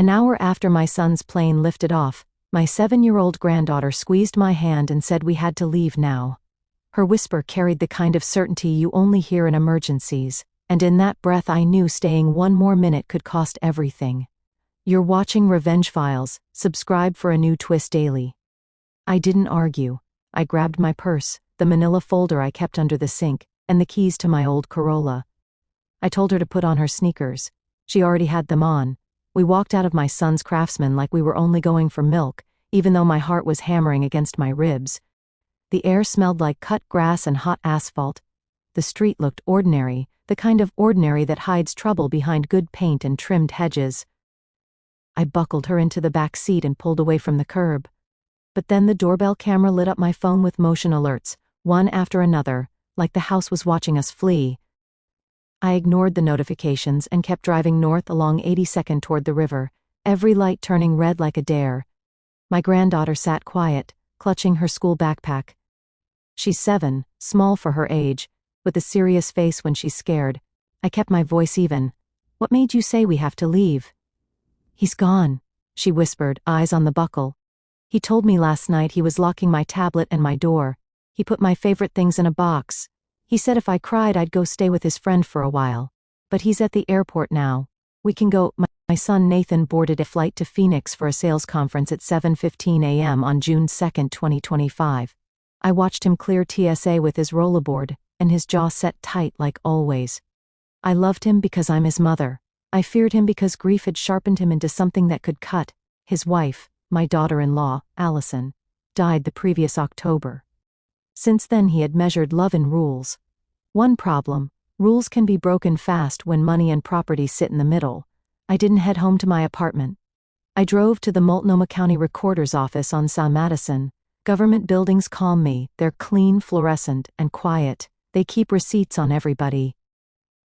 An hour after my son's plane lifted off, my 7-year-old granddaughter squeezed my hand and said we had to leave now. Her whisper carried the kind of certainty you only hear in emergencies, and in that breath I knew staying one more minute could cost everything. You're watching Revenge Files. Subscribe for a new twist daily. I didn't argue. I grabbed my purse, the manila folder I kept under the sink, and the keys to my old Corolla. I told her to put on her sneakers. She already had them on. We walked out of my son's Craftsman like we were only going for milk, even though my heart was hammering against my ribs. The air smelled like cut grass and hot asphalt. The street looked ordinary, the kind of ordinary that hides trouble behind good paint and trimmed hedges. I buckled her into the back seat and pulled away from the curb. But then the doorbell camera lit up my phone with motion alerts, one after another, like the house was watching us flee. I ignored the notifications and kept driving north along 82nd toward the river, every light turning red like a dare. My granddaughter sat quiet, clutching her school backpack. She's 7, small for her age, with a serious face when she's scared. I kept my voice even. "What made you say we have to leave?" "He's gone," she whispered, eyes on the buckle. "He told me last night he was locking my tablet and my door. He put my favorite things in a box. He said if I cried I'd go stay with his friend for a while. But he's at the airport now. We can go." My son Nathan boarded a flight to Phoenix for a sales conference at 7:15 a.m. on June 2, 2025. I watched him clear TSA with his rollerboard, and his jaw set tight like always. I loved him because I'm his mother. I feared him because grief had sharpened him into something that could cut. His wife, my daughter-in-law, Allison, died the previous October. Since then he had measured love in rules. One problem: rules can be broken fast when money and property sit in the middle. I didn't head home to my apartment. I drove to the Multnomah County Recorder's office on South Madison. Government buildings calm me. They're clean, fluorescent, and quiet. They keep receipts on everybody.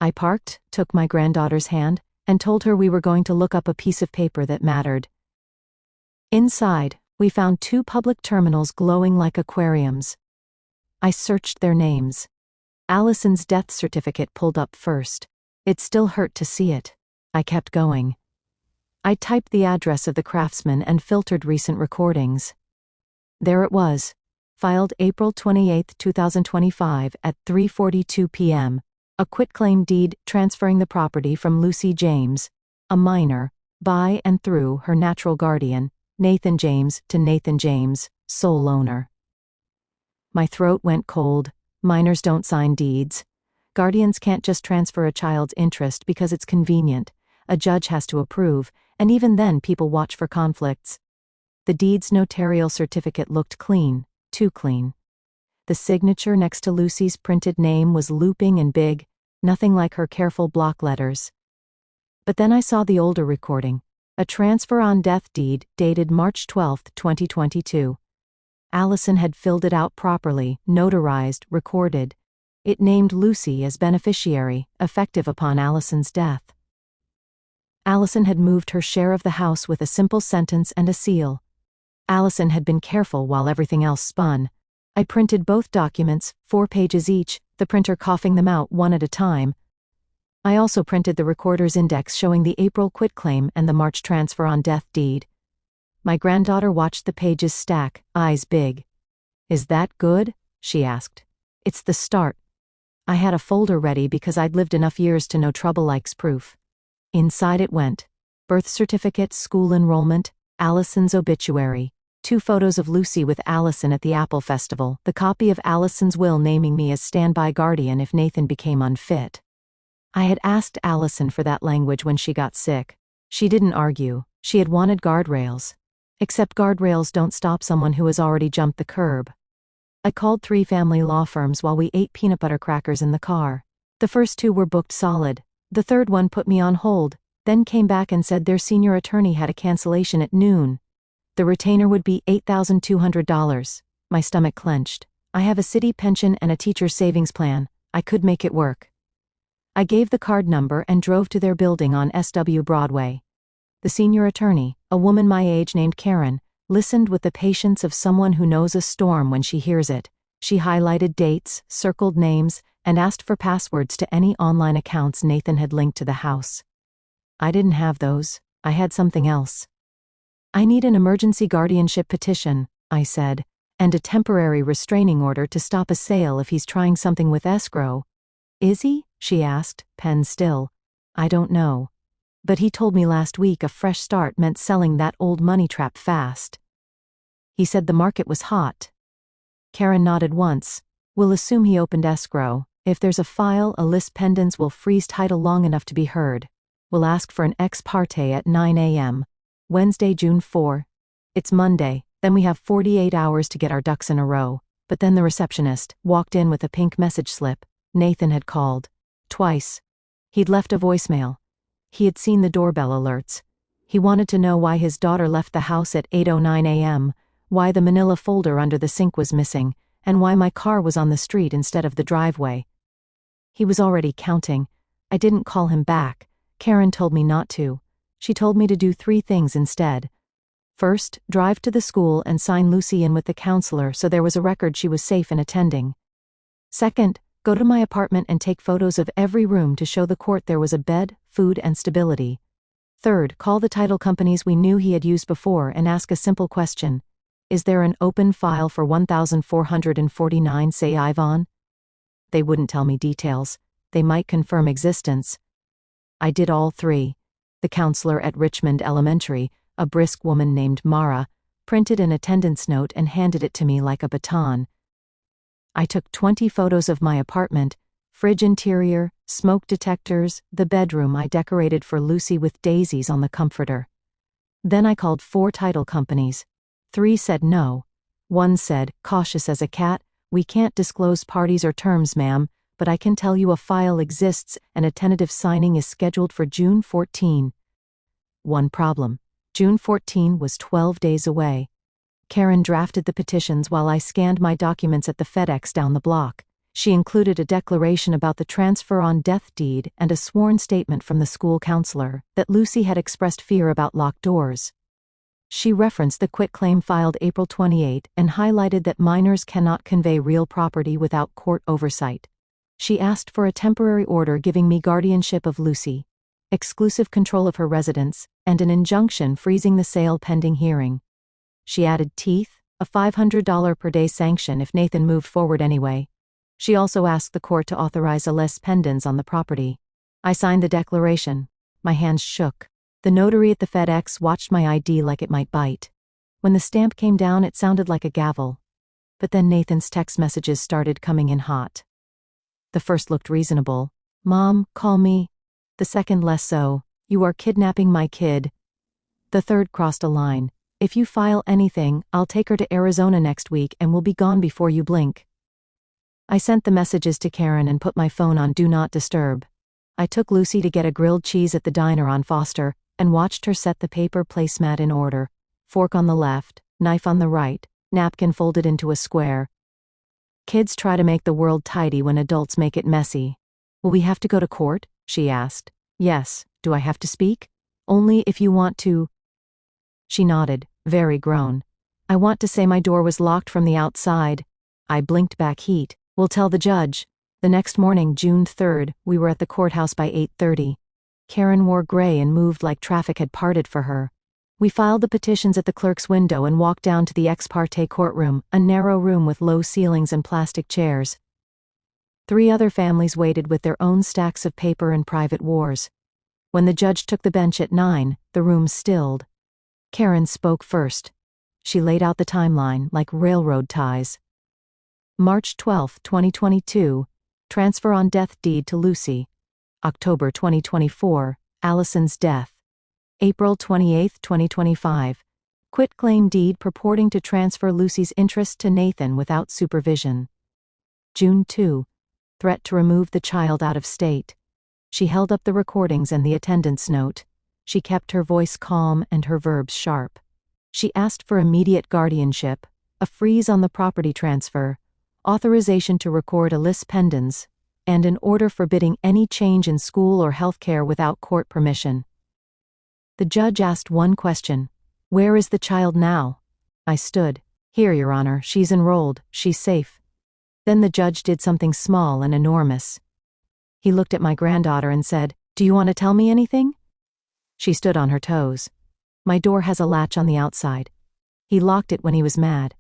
I parked, took my granddaughter's hand, and told her we were going to look up a piece of paper that mattered. Inside, we found 2 public terminals glowing like aquariums. I searched their names. Allison's death certificate pulled up first. It still hurt to see it. I kept going. I typed the address of the Craftsman and filtered recent recordings. There it was, filed April 28, 2025 at 3:42 p.m., a quitclaim deed transferring the property from Lucy James, a minor, by and through her natural guardian, Nathan James, to Nathan James, sole owner. My throat went cold. Minors don't sign deeds. Guardians can't just transfer a child's interest because it's convenient. A judge has to approve, and even then people watch for conflicts. The deed's notarial certificate looked clean, too clean. The signature next to Lucy's printed name was looping and big, nothing like her careful block letters. But then I saw the older recording, a transfer on death deed dated March 12, 2022. Allison had filled it out properly, notarized, recorded. It named Lucy as beneficiary, effective upon Allison's death. Allison had moved her share of the house with a simple sentence and a seal. Allison had been careful while everything else spun. I printed both documents, 4 pages each, the printer coughing them out one at a time. I also printed the recorder's index showing the April quitclaim and the March transfer on death deed. My granddaughter watched the pages stack, eyes big. "Is that good?" she asked. "It's the start." I had a folder ready because I'd lived enough years to know trouble likes proof. Inside it went: birth certificate, school enrollment, Allison's obituary, 2 photos of Lucy with Allison at the Apple Festival, the copy of Allison's will naming me as standby guardian if Nathan became unfit. I had asked Allison for that language when she got sick. She didn't argue. She had wanted guardrails. Except guardrails don't stop someone who has already jumped the curb. I called 3 family law firms while we ate peanut butter crackers in the car. The first 2 were booked solid. The third one put me on hold, then came back and said their senior attorney had a cancellation at noon. The retainer would be $8,200. My stomach clenched. I have a city pension and a teacher savings plan. I could make it work. I gave the card number and drove to their building on SW Broadway. The senior attorney, a woman my age named Karen, listened with the patience of someone who knows a storm when she hears it. She highlighted dates, circled names, and asked for passwords to any online accounts Nathan had linked to the house. I didn't have those. I had something else. I need an emergency guardianship petition, I said, and a temporary restraining order to stop a sale if he's trying something with escrow. Is he? She asked, pen still. I don't know. But he told me last week a fresh start meant selling that old money trap fast. He said the market was hot. Karen nodded once. We'll assume he opened escrow. If there's a file, a lis pendens will freeze title long enough to be heard. We'll ask for an ex parte at 9 a.m. Wednesday, June 4. It's Monday, then we have 48 hours to get our ducks in a row. But then the receptionist walked in with a pink message slip. Nathan had called. Twice. He'd left a voicemail. He had seen the doorbell alerts. He wanted to know why his daughter left the house at 8:09 a.m., why the manila folder under the sink was missing, and why my car was on the street instead of the driveway. He was already counting. I didn't call him back. Karen told me not to. She told me to do 3 things instead. First, drive to the school and sign Lucy in with the counselor so there was a record she was safe in attending. Second, go to my apartment and take photos of every room to show the court there was a bed, food, and stability. Third, call the title companies we knew he had used before and ask a simple question. Is there an open file for 1449 say Ivan? They wouldn't tell me details. They might confirm existence. I did all 3. The counselor at Richmond Elementary, a brisk woman named Mara, printed an attendance note and handed it to me like a baton. I took 20 photos of my apartment, fridge interior, smoke detectors, the bedroom I decorated for Lucy with daisies on the comforter. Then I called 4 title companies. 3 said no. 1 said, cautious as a cat, we can't disclose parties or terms, ma'am, but I can tell you a file exists and a tentative signing is scheduled for June 14. One problem. June 14 was 12 days away. Karen drafted the petitions while I scanned my documents at the FedEx down the block. She included a declaration about the transfer on death deed and a sworn statement from the school counselor that Lucy had expressed fear about locked doors. She referenced the quitclaim filed April 28 and highlighted that minors cannot convey real property without court oversight. She asked for a temporary order giving me guardianship of Lucy, exclusive control of her residence, and an injunction freezing the sale pending hearing. She added teeth, a $500 per day sanction if Nathan moved forward anyway. She also asked the court to authorize a lis pendens on the property. I signed the declaration. My hands shook. The notary at the FedEx watched my ID like it might bite. When the stamp came down, it sounded like a gavel. But then Nathan's text messages started coming in hot. The first looked reasonable. Mom, call me. The second less so. You are kidnapping my kid. The third crossed a line. If you file anything, I'll take her to Arizona next week and we'll be gone before you blink. I sent the messages to Karen and put my phone on Do Not Disturb. I took Lucy to get a grilled cheese at the diner on Foster and watched her set the paper placemat in order. Fork on the left, knife on the right, napkin folded into a square. Kids try to make the world tidy when adults make it messy. Will we have to go to court? She asked. Yes. Do I have to speak? Only if you want to. She nodded, very grown. I want to say my door was locked from the outside. I blinked back heat. We'll tell the judge. The next morning, June 3rd, we were at the courthouse by 8:30. Karen wore gray and moved like traffic had parted for her. We filed the petitions at the clerk's window and walked down to the ex parte courtroom, a narrow room with low ceilings and plastic chairs. 3 other families waited with their own stacks of paper and private wars. When the judge took the bench at 9, the room stilled. Karen spoke first. She laid out the timeline like railroad ties. March 12, 2022, transfer on death deed to Lucy. October 2024, Allison's death. April 28, 2025, quitclaim deed purporting to transfer Lucy's interest to Nathan without supervision. June 2, threat to remove the child out of state. She held up the recordings and the attendance note. She kept her voice calm and her verbs sharp. She asked for immediate guardianship, a freeze on the property transfer, authorization to record a lis pendens, and an order forbidding any change in school or health care without court permission. The judge asked one question. Where is the child now? I stood. Here, Your Honor, she's enrolled, she's safe. Then the judge did something small and enormous. He looked at my granddaughter and said, Do you want to tell me anything? She stood on her toes. My door has a latch on the outside. He locked it when he was mad.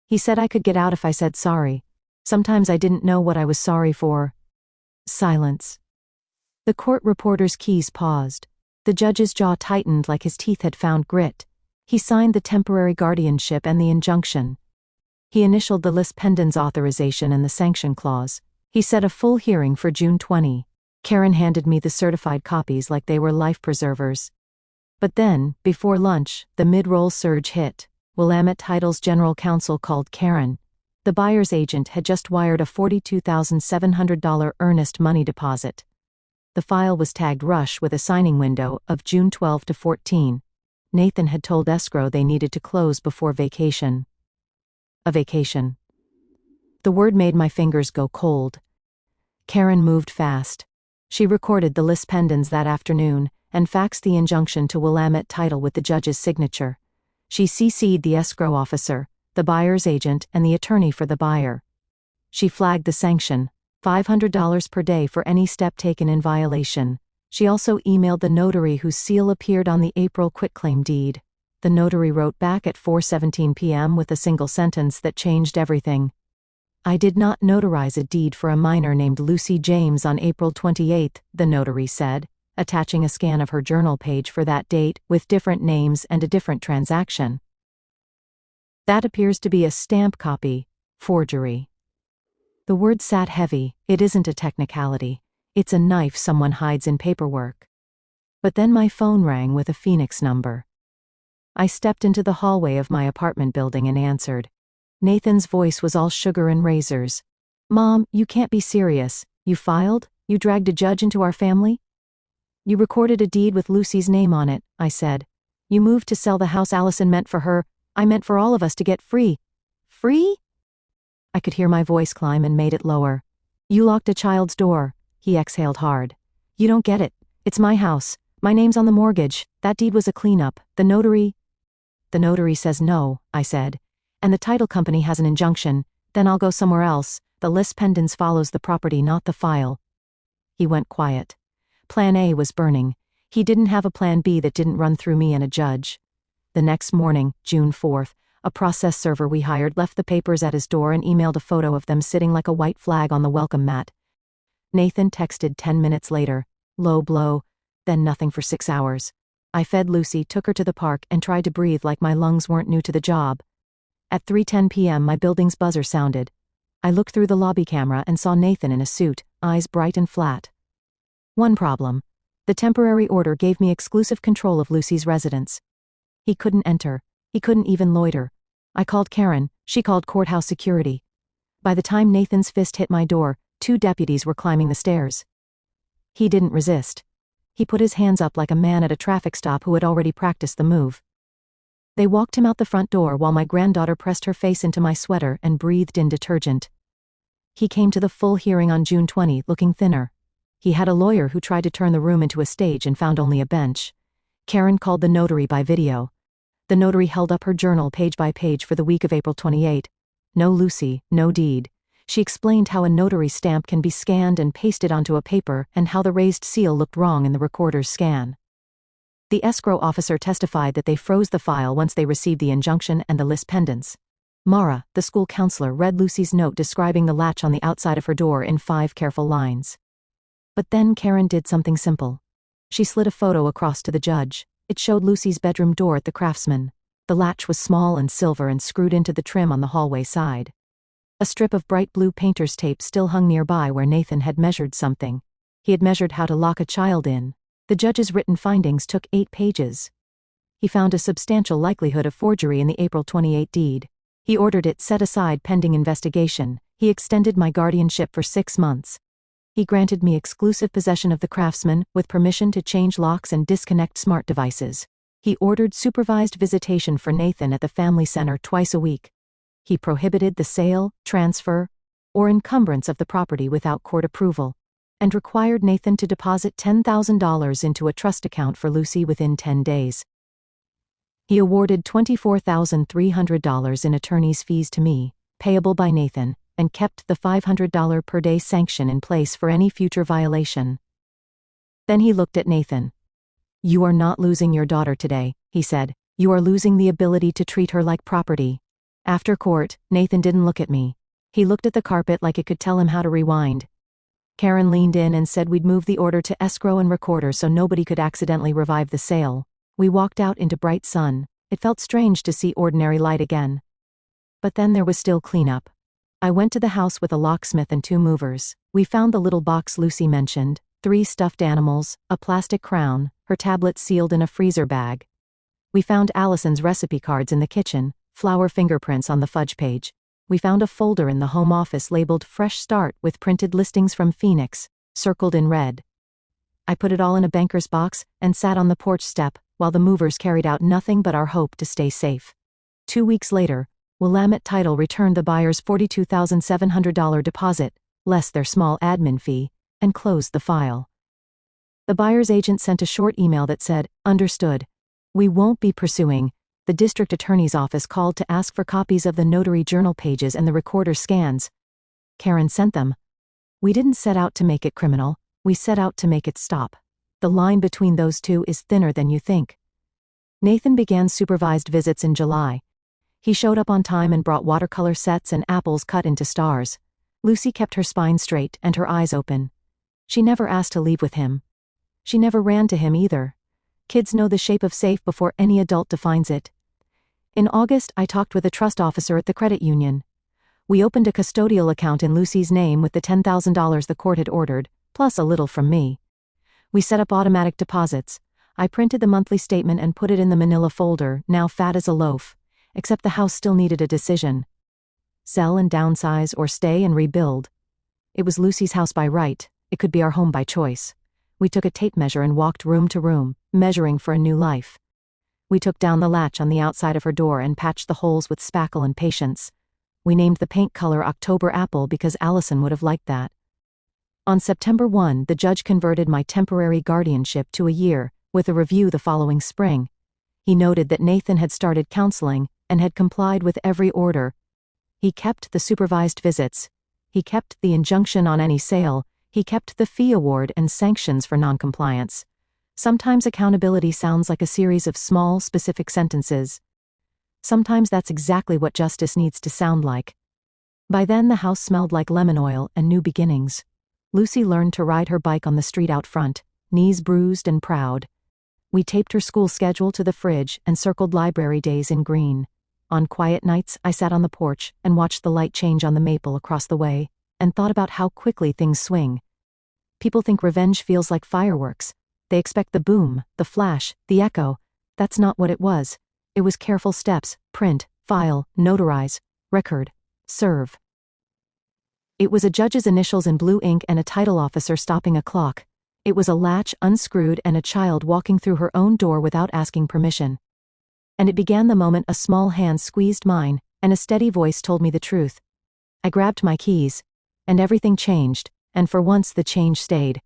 He said I could get out if I said sorry. Sometimes I didn't know what I was sorry for. Silence. The court reporter's keys paused. The judge's jaw tightened like his teeth had found grit. He signed the temporary guardianship and the injunction. He initialed the lis pendens authorization and the sanction clause. He set a full hearing for June 20. Karen handed me the certified copies like they were life preservers. But then, before lunch, the mid-roll surge hit. Willamette Title's general counsel called Karen. The buyer's agent had just wired a $42,700 earnest money deposit. The file was tagged Rush with a signing window of June 12 to 14. Nathan had told escrow they needed to close before vacation. A vacation. The word made my fingers go cold. Karen moved fast. She recorded the lis pendens that afternoon and faxed the injunction to Willamette Title with the judge's signature. She CC'd the escrow officer, the buyer's agent, and the attorney for the buyer. She flagged the sanction, $500 per day for any step taken in violation. She also emailed the notary whose seal appeared on the April quitclaim deed. The notary wrote back at 4:17 p.m. with a single sentence that changed everything. I did not notarize a deed for a minor named Lucy James on April 28, the notary said, attaching a scan of her journal page for that date with different names and a different transaction. That appears to be a stamp copy, forgery. The word sat heavy. It isn't a technicality. It's a knife someone hides in paperwork. But then my phone rang with a Phoenix number. I stepped into the hallway of my apartment building and answered. Nathan's voice was all sugar and razors. Mom, you can't be serious. You filed? You dragged a judge into our family? You recorded a deed with Lucy's name on it, I said. You moved to sell the house Allison meant for her. I meant for all of us to get free. Free? I could hear my voice climb and made it lower. You locked a child's door. He exhaled hard. You don't get it. It's my house. My name's on the mortgage. That deed was a cleanup. The notary says no, I said. And the title company has an injunction. Then I'll go somewhere else. The lis pendens follows the property, not the file. He went quiet. Plan A was burning. He didn't have a plan B that didn't run through me and a judge. The next morning, June 4th, a process server we hired left the papers at his door and emailed a photo of them sitting like a white flag on the welcome mat. Nathan texted 10 minutes later. Low blow. Then nothing for 6 hours. I fed Lucy, took her to the park, and tried to breathe like my lungs weren't new to the job. At 3:10 p.m. my building's buzzer sounded. I looked through the lobby camera and saw Nathan in a suit, eyes bright and flat. One problem. The temporary order gave me exclusive control of Lucy's residence. He couldn't enter. He couldn't even loiter. I called Karen. She called courthouse security. By the time Nathan's fist hit my door, 2 deputies were climbing the stairs. He didn't resist. He put his hands up like a man at a traffic stop who had already practiced the move. They walked him out the front door while my granddaughter pressed her face into my sweater and breathed in detergent. He came to the full hearing on June 20 looking thinner. He had a lawyer who tried to turn the room into a stage and found only a bench. Karen called the notary by video. The notary held up her journal page by page for the week of April 28. No Lucy, no deed. She explained how a notary stamp can be scanned and pasted onto a paper and how the raised seal looked wrong in the recorder's scan. The escrow officer testified that they froze the file once they received the injunction and the lis pendens. Mara, the school counselor, read Lucy's note describing the latch on the outside of her door in 5 careful lines. But then Karen did something simple. She slid a photo across to the judge. It showed Lucy's bedroom door at the Craftsman. The latch was small and silver and screwed into the trim on the hallway side. A strip of bright blue painter's tape still hung nearby where Nathan had measured something. He had measured how to lock a child in. The judge's written findings took 8 pages. He found a substantial likelihood of forgery in the April 28 deed. He ordered it set aside pending investigation. He extended my guardianship for 6 months. He granted me exclusive possession of the Craftsman with permission to change locks and disconnect smart devices. He ordered supervised visitation for Nathan at the family center twice a week. He prohibited the sale, transfer, or encumbrance of the property without court approval, and required Nathan to deposit $10,000 into a trust account for Lucy within 10 days. He awarded $24,300 in attorney's fees to me, payable by Nathan, and kept the $500 per day sanction in place for any future violation. Then he looked at Nathan. "You are not losing your daughter today," he said. "You are losing the ability to treat her like property." After court, Nathan didn't look at me. He looked at the carpet like it could tell him how to rewind. Karen leaned in and said we'd move the order to escrow and recorder so nobody could accidentally revive the sale. We walked out into bright sun. It felt strange to see ordinary light again. But then there was still cleanup. I went to the house with a locksmith and 2 movers. We found the little box Lucy mentioned, 3 stuffed animals, a plastic crown, her tablet sealed in a freezer bag. We found Allison's recipe cards in the kitchen, flower fingerprints on the fudge page. We found a folder in the home office labeled Fresh Start with printed listings from Phoenix, circled in red. I put it all in a banker's box and sat on the porch step while the movers carried out nothing but our hope to stay safe. 2 weeks later, Willamette Title returned the buyer's $42,700 deposit, less their small admin fee, and closed the file. The buyer's agent sent a short email that said, "Understood. We won't be pursuing." The district attorney's office called to ask for copies of the notary journal pages and the recorder scans. Karen sent them. We didn't set out to make it criminal, we set out to make it stop. The line between those two is thinner than you think. Nathan began supervised visits in July. He showed up on time and brought watercolor sets and apples cut into stars. Lucy kept her spine straight and her eyes open. She never asked to leave with him. She never ran to him either. Kids know the shape of safe before any adult defines it. In August, I talked with a trust officer at the credit union. We opened a custodial account in Lucy's name with the $10,000 the court had ordered, plus a little from me. We set up automatic deposits. I printed the monthly statement and put it in the manila folder, now fat as a loaf, except the house still needed a decision. Sell and downsize or stay and rebuild. It was Lucy's house by right, it could be our home by choice. We took a tape measure and walked room to room, measuring for a new life. We took down the latch on the outside of her door and patched the holes with spackle and patience. We named the paint color October Apple because Allison would have liked that. On September 1, the judge converted my temporary guardianship to a year, with a review the following spring. He noted that Nathan had started counseling and had complied with every order. He kept the supervised visits. He kept the injunction on any sale. He kept the fee award and sanctions for noncompliance. Sometimes accountability sounds like a series of small, specific sentences. Sometimes that's exactly what justice needs to sound like. By then, the house smelled like lemon oil and new beginnings. Lucy learned to ride her bike on the street out front, knees bruised and proud. We taped her school schedule to the fridge and circled library days in green. On quiet nights, I sat on the porch and watched the light change on the maple across the way, and thought about how quickly things swing. People think revenge feels like fireworks. They expect the boom, the flash, the echo. That's not what it was. It was careful steps: print, file, notarize, record, serve. It was a judge's initials in blue ink and a title officer stopping a clock. It was a latch unscrewed and a child walking through her own door without asking permission. And it began the moment a small hand squeezed mine, and a steady voice told me the truth. I grabbed my keys, and everything changed, and for once the change stayed.